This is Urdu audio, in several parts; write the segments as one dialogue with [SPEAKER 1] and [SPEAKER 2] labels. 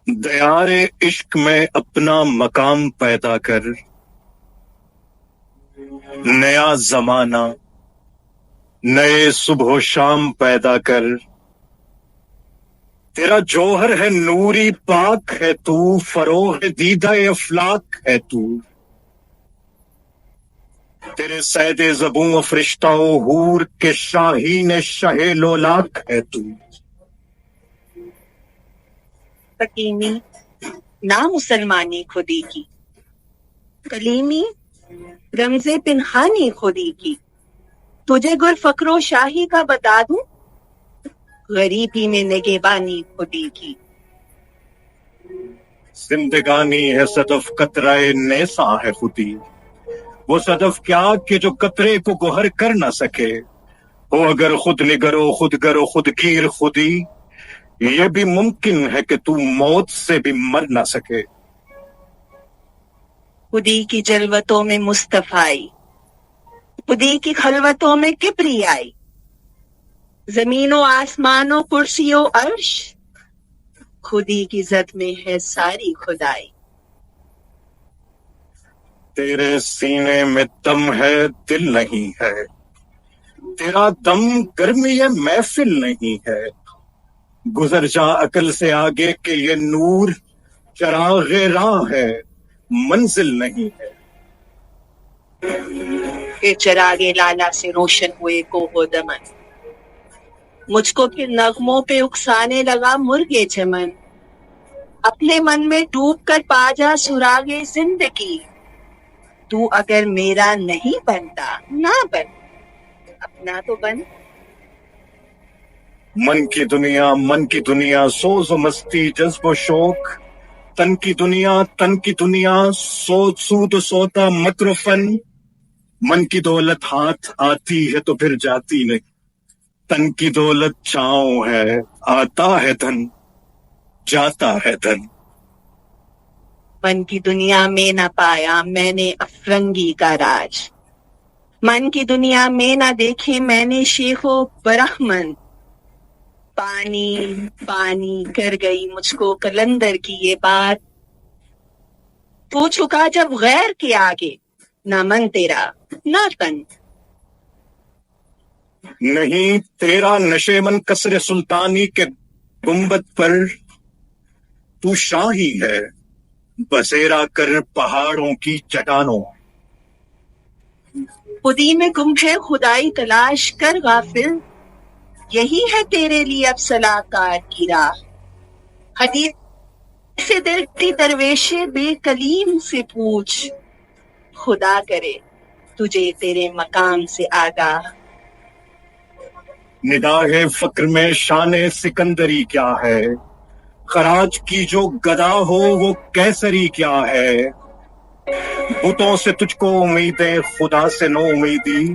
[SPEAKER 1] دیار عشق میں اپنا مقام پیدا کر، نیا زمانہ نئے صبح و شام پیدا کر۔ تیرا جوہر ہے نوری پاک ہے تو، فروغ دیدہ افلاک ہے تو۔ تیرے سید زبوں و فرشتہ و حور کے شاہین شہ لولاک ہے تو۔
[SPEAKER 2] حکیمی نا مسلمانی خودی کی، کلیمی رمز پنہانی خودی کی۔ تجھے گل فقر و شاہی کا بتا دوں، غریبی میں نگہبانی خودی کی۔
[SPEAKER 1] زندگانی ہے صدف قطرہ نیساں ہے خودی، وہ صدف کیا کہ جو قطرے کو گوہر کر نہ سکے۔ ہو اگر خود نگر و خود گر و خود گیر خودی، یہ بھی ممکن ہے کہ تو موت سے بھی مر نہ سکے۔
[SPEAKER 2] خودی کی جلوتوں میں مصطفائی، خودی کی خلوتوں میں کبریائی۔ زمین و آسمان و کرسی و عرش، خودی کی زد میں ہے ساری خدائی۔
[SPEAKER 1] تیرے سینے میں دم ہے دل نہیں ہے، تیرا دم گرمی محفل نہیں ہے۔ گزر جا عقل سے آگے کہ یہ نور چراغ راہ ہے، منزل نہیں ہے۔
[SPEAKER 2] کہ چراغ لالا سے روشن ہوئے کوہ و دمن، مجھ کو پھر نغموں پہ اکسانے لگا مرغ چمن۔ اپنے من میں ڈوب کر پا جا سراغ زندگی، تو اگر میرا نہیں بنتا نہ بن، اپنا تو بن۔
[SPEAKER 1] من کی دنیا سوز و مستی جذب و شوق، تن کی دنیا سود و سودا مکر و فن۔ من کی دولت ہاتھ آتی ہے تو پھر جاتی نہیں، تن کی دولت چھاؤں ہے، آتا ہے دھن جاتا ہے دھن۔
[SPEAKER 2] من کی دنیا میں نہ پایا میں نے افرنگی کا راج، من کی دنیا میں نہ دیکھے میں نے شیخ و برہمن۔ پانی پانی کر گئی مجھ کو کلندر کی یہ بات، تو چھکا جب غیر کے آگے، نہ من تیرا نہ تن۔
[SPEAKER 1] نہیں تیرا نشے من قصر سلطانی کے گنبد پر، تو شاہی ہے بسیرا کر پہاڑوں کی چٹانوں۔
[SPEAKER 2] خودی میں گم ہے خدائی تلاش کر غافل، یہی ہے تیرے لیے اب صلاح کار کی راہ۔ حدیث سے دل کی درویش بے کلیم سے پوچھ، خدا کرے تجھے تیرے مقام سے آگاہ۔
[SPEAKER 1] نگاہ فقر میں شان سکندری کیا ہے، خراج کی جو گدا ہو وہ کیسری کیا ہے۔ بتوں سے تجھ کو امیدیں خدا سے نو امیدی،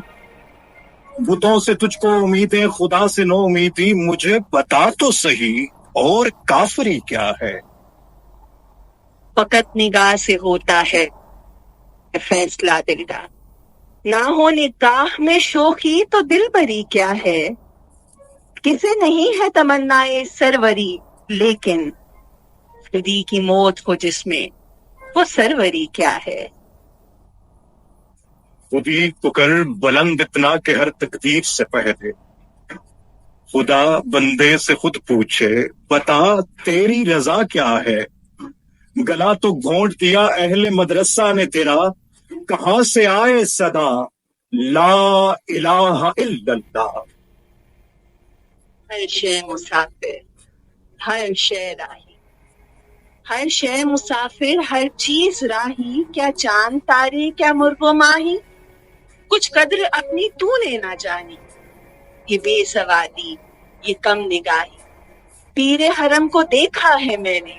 [SPEAKER 1] بتوں سے تجھ کو امیدیں خدا سے نو امیدی۔ مجھے بتا تو صحیح اور کافری کیا ہے۔
[SPEAKER 2] فقط نگاہ سے ہوتا ہے فیصلہ دل کا، نہ ہو نگاہ میں شوخی تو دل بری کیا ہے۔ کسے نہیں ہے تمنا سروری، لیکن خودی کی موت ہو جس میں وہ سروری کیا ہے۔
[SPEAKER 1] خودی کو کر بلند اتنا کہ ہر تقدیر سے پہلے، خدا بندے سے خود پوچھے بتا تیری رضا کیا ہے۔ گلا تو گھونٹ دیا اہل مدرسہ نے تیرا، کہاں سے آئے صدا لا الہ الا اللہ۔
[SPEAKER 2] ہر شے مسافر ہر شے راہی، ہر شے مسافر ہر چیز راہی۔ کیا چاند تارے کیا مرغ و ماہی، کچھ قدر اپنی تو نے نہ جانی۔ یہ بے سوادی یہ کم نگاہی، پیر حرم کو دیکھا ہے میں نے،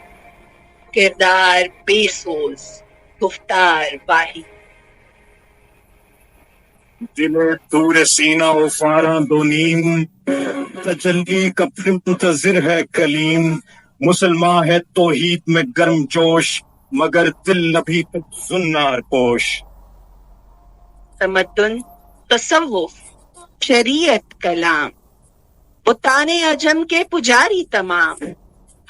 [SPEAKER 2] کردار بے سوز گفتار واہی۔
[SPEAKER 1] دل دور سینہ و فاراں دو نیم، تجلی کا پھر منتظر ہے کلیم۔ مسلمان ہے توحید میں گرم جوش، مگر دل ابھی تک زنار پوش۔
[SPEAKER 2] تمدن تصوف شریعت کلام، بتانے عجم کے پجاری تمام۔